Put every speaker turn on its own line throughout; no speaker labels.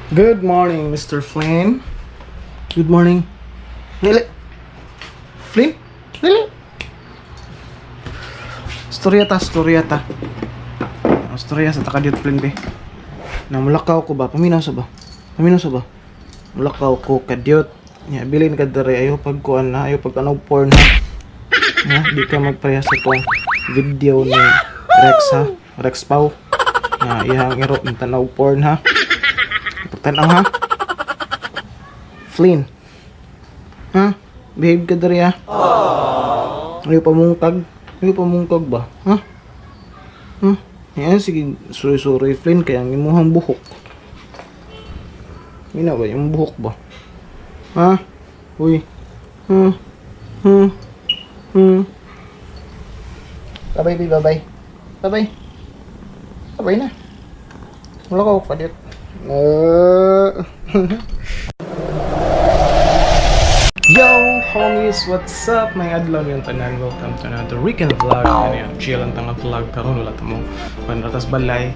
Good morning, Mr. Flynn. Good morning. Nili. Flynn? Nili. Storya ta. Storya sa takadiyot, Flynn, be. Namulakaw ko ba? Paminaw sa ba? Mulakaw ko kadiyot. Ya, bilin ka dere. Ayaw pagkuhan na. Ayaw pagkanaw porn ha. Di ka magpareha sa itong video ni Rex ha. Rex Pau. Iyang iro ng tanaw porn ha. Tanaw ha. Flynn. Ha? Behave ka dere ha. Ayaw pamungkag ba? Ha? Yan, sige. Sorry, Flynn. Kaya ang imuhang buhok. Mina ba? Yung buhok ba? Ha? Uy. Bye-bye. Bye na. Wala ka palit. Yo, homies, what's up? May adlaw yung tanan. Welcome to another weekend vlog. Ano yan? Chill ang tanga vlog. Karoon wala tamo. Panratas balay.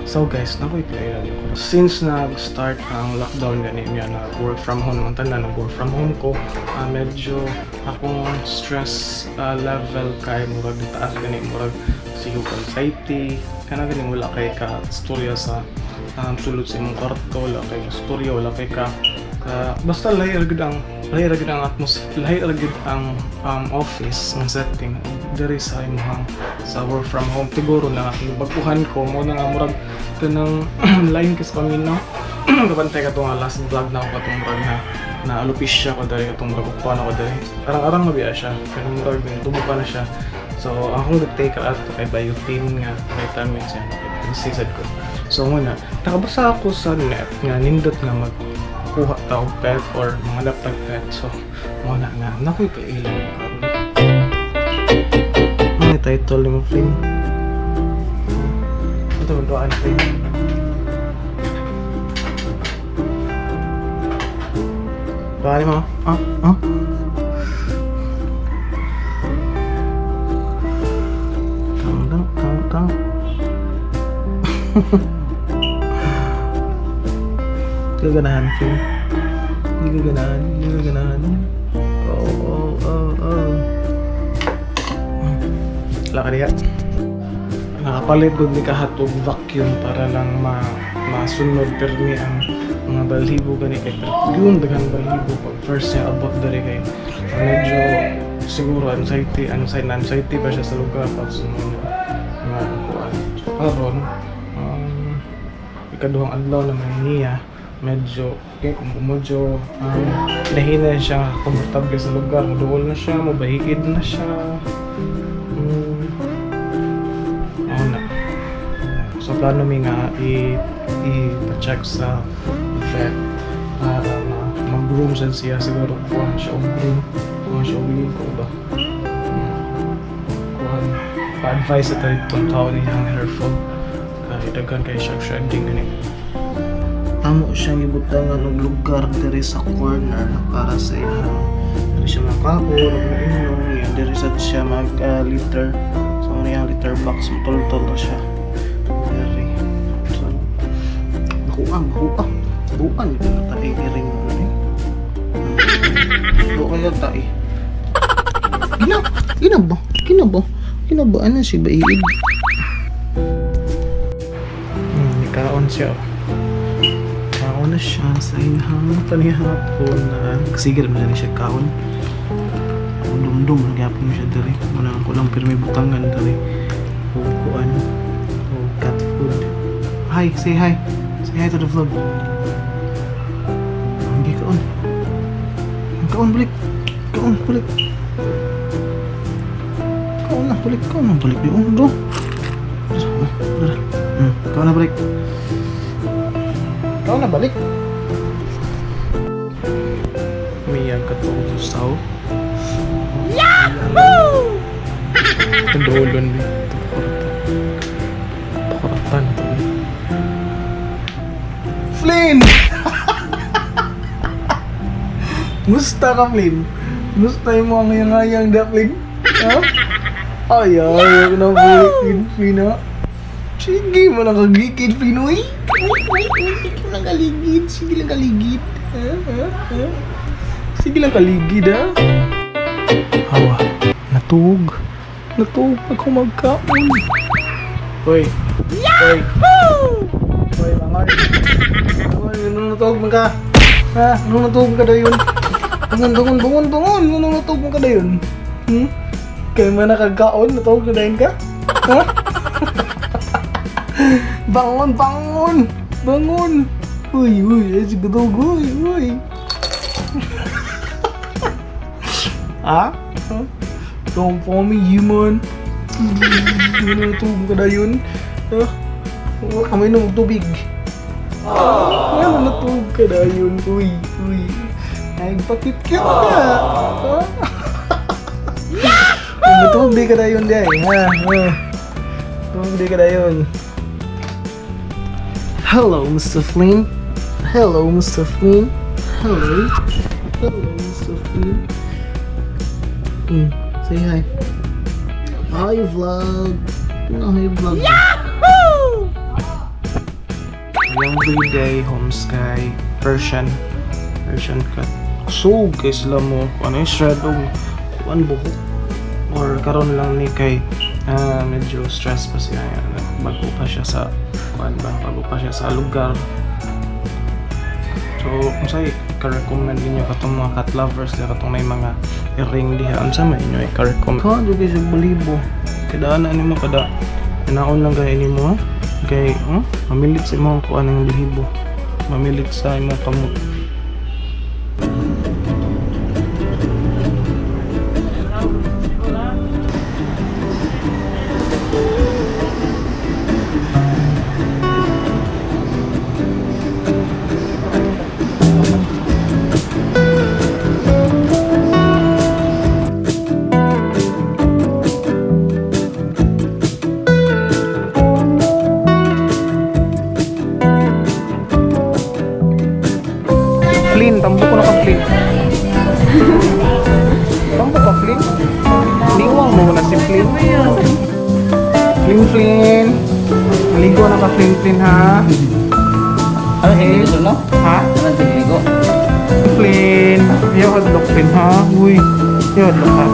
So guys, nakoy play lang ko. Since nag-start ang lockdown ganin yan, work from home naman tanan, work from home ko, medyo akong stress level kay murag taas ganin, murag siguro anxiety, kana ganin wala kay ka storya sa sulod sa imong kwarto, wala kay storya, wala kay ka basta lahi ra gid ang atmosphere, lahi ra gid ang office ng setting diri sa imong sa work from home. Siguro na baguhan ko mo na nga murag kanang line kiss kami no. Kabantay ka tong last vlog na ako katong murag na alopecia ko diri katong murag upan ako diri. Arang-arang mabiya siya. Kanang murag tubo pa na siya. So akong nag-take out kay biotin nga vitamins yan. Insisad ko. So muna, nakabasa ako sa net nga nindot nga magkuha ta og pet or mga laptop pet. So muna nga nakoy pailan karon. Ano title mo, Flynn? Ito ang doan, Flynn. Doan mo? Tang. Gaganahan, Flynn. Hindi gaganahan. Oh. Wala ka niya. Nakapalit doon ni kahatog vacuum para lang masunod permi ang mga balhibo gani kay yung daghang balhibo pag first niya abot dari kay medyo siguro anxiety ba siya sa lugar pag sunod nga kuan. So karon ikaduhang adlaw naman niya medyo nahina siya komportable sa lugar, maduol na siya, mabahigid na siya. So plano mi nga i-check sa vet para mag-groom siya siguro kuhan siya og groom, kuhan siya og ligo ba. Kuhan pa-advise sa itong tao niyang hair fall kaya daghan kay siya shredding gani. Amo siyang ibutangan og lugar diri sa corner para sa iyang diri siya makahon og mainom diri siya mag-litter sa mga litter box mutol-tol na siya. Bukan ito na tayo i-ring mo na rin. Bukan yung tayo. Ginaba. Ano si Baid? Nikaon siya. Kaon na siya sa inahang panihapon na kasigil mo na rin siya kaon. Dumdum, nagyapon mo siya dari. Manang ko lang pirmi butangan dari. Kuan. Cat food. Hi, say hi. Say hi to the vlog. Hindi kaon. Kaon balik. Kaon na balik. Di undo. Kaon na balik. Miyag ka to usaw. Yahoo! Tandolon ni. Pakuratan to. Flynn! Musta ka, Flynn? Musta yung mga ngayang-ngayang da, Flynn? Ha? Ayaw na bulikin, Flynn, ha? Sige mo lang kagikid, Flynn, uy! Sige lang kaligid. Sige lang kaligid. Sige lang kaligid, ha? Hawa. Natug. Natug. Ako magkaon. Hoy. Yahoo! Hoy, mangoy. Mangoy, nanunutog mo ka. Ha? Nanunutog ka dayon. Bungon. Nanunutog mo ka dayon. Kaya mo nakagkaon, natog ka dayon ka? Ha? Bangon. Uy, sige dog, uy. Ha? Don't call me human. Natog ka dayon. Ha? Kamay na magtubig. Natog ka dayon, uy. Ay, pakit-kit ka. Natog di ka dayon, day. Ha? Natog di ka dayon. Hello, Mr. Flynn. Hello, Mr. Flynn. Hello, Mr. Flynn. Say hi. Hi, vlog. Hi, vlog. Yahoo! Young Day, Home Sky, Persian cut. So, guys, alam mo, kung ano yung shred o kuan buhok. Or karon lang ni kay medyo stress pa siya. Bago pa siya sa lugar. So, kung sa'yo, ka-recommend ninyo katong mga cat lovers na katong may mga ring diha. Ang sa may inyo, ka-recommend. Ka, doon kayo sa balibo. Kadaan na mo, kada inaon lang gaya ni mo, ha? Kay, mamilit sa imong kuan ng balibo. Mamilit sa imong kamot. Flynn, tambo ko na ka Flynn. Tambo ka Flynn. Liwang mo na si Flynn. Flynn. Maligo na ka Flynn ha.
Ano dinigo no?
Ha?
Ano dinigo?
Flynn. Ayaw hadlock Flynn ha. Uy. Ayaw hadlock ha.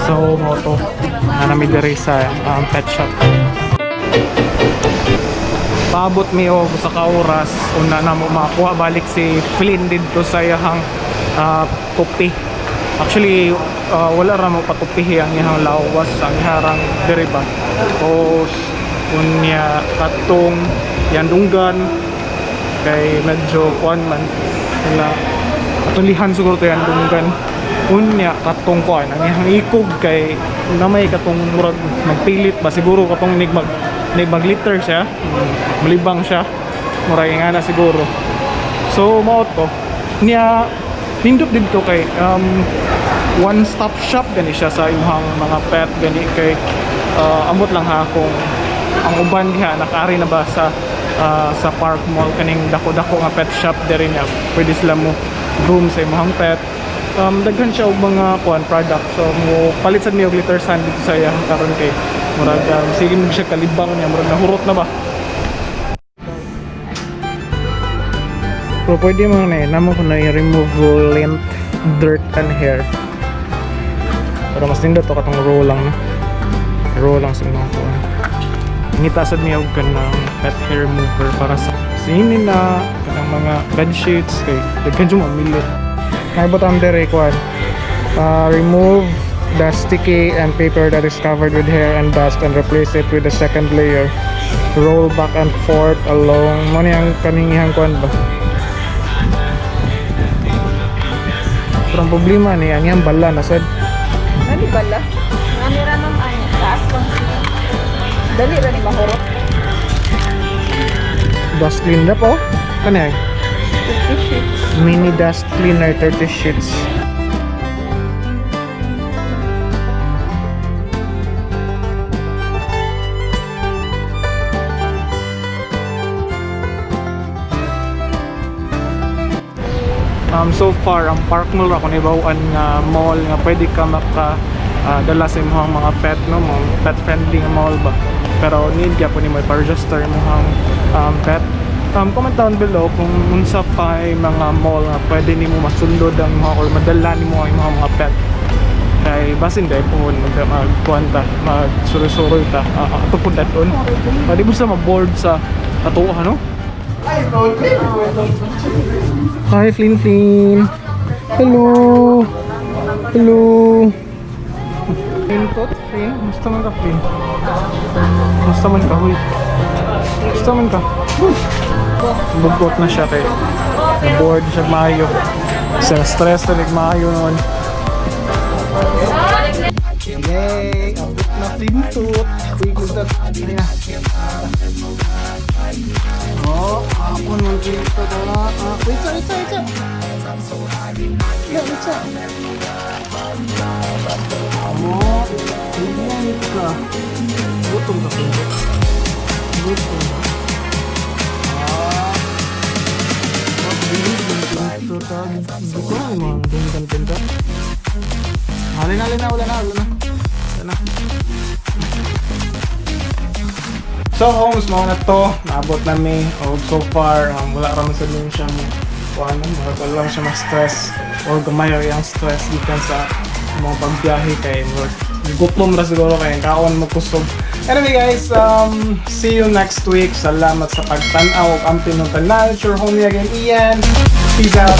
So, mo to. Nanami diri sa pet shop. Paabot mi og sa kauras una na mo makuha balik si Flynn dito sa iyang tupi. Actually wala ra mo patupihi ang iyang lawas ang harang diri ba. Tapos unya katong yandunggan kay medyo kuan man na atulihan siguro to yandunggan. Unya katong kuan ang iyang ikog kay namay katong murag magpilit ba siguro katong magliter siya, malibang siya, muray nga na siguro. So mao to niya nindot dito kay one stop shop gani siya sa imong mga pet gani kay ambot lang ha kung ang uban diha nakaari na ba sa Park Mall kaning dako-dako nga pet shop diri niya pwede sila mo room sa imong pet. Daghan siya og mga kuan product, so mo palit sad mi og litter sand dito sa iya karon kay murag sige mo siya kalibang niya murag nahurot na ba. So pwede mo na namo ko na i-remove lint, dirt and hair. Pero mas nindot to katong roll lang na. Roll lang sa mga kuan. Ngita sad niya og kanang pet hair remover para sa sinin na kanang mga bed sheets kay daghan jud mamili. May butang dere kuan. Remove the sticky and paper that is covered with hair and dust and replace it with a second layer. Roll back and forth along mo niyang kaningihang kuan ba. Pero ang problema ni ang iyang bala na sad.
Nani bala? Nani ra nang ay taas lang siya. Dali ra ni mahurot.
Dust cleaner po. Kanay. Mini dust cleaner 30 sheets. So far ang Park Mall ra kun ibawaan nga mall nga pwede ka maka dala sa imong mga pet no, mga pet friendly nga mall ba. pero need kaya po ni mo i-register mo ang pet. Comment down below kung unsa pa ay mga mall nga pwede nimo masundod ang mga or madala nimo ang mga pet. Kay basin dai po magkuanta, magsuro-suro ta. Ato po daton. Pwede mo sa ma-board sa ato ano? Hi Flin Flin. Hello. Hello. Flin tot, Flin. Musta man ka Flin? Musta man ka huy? Musta man ka? Bugbot na siya kay bored siya maayo. Sa stress na maayo noon. Yay! Abot na pintot. Pintot. Oh, ako nung dito na. Wait. Yeah, wait. Oh, tingnan ka. Gutom ka pintot. Gutom. Hindi ko na yung mga pintot. Wala na. So homes mo na to, naabot namin so far wala raman sa din siya wala lang siya ma-stress or gumayo yung stress gikan sa mga pagbiyahe kay gutom ra siguro kay kaon mo kusog. Anyway guys, see you next week. Salamat sa pagtan-aw og amping ng tanan. Your homie again, Ian. Peace out.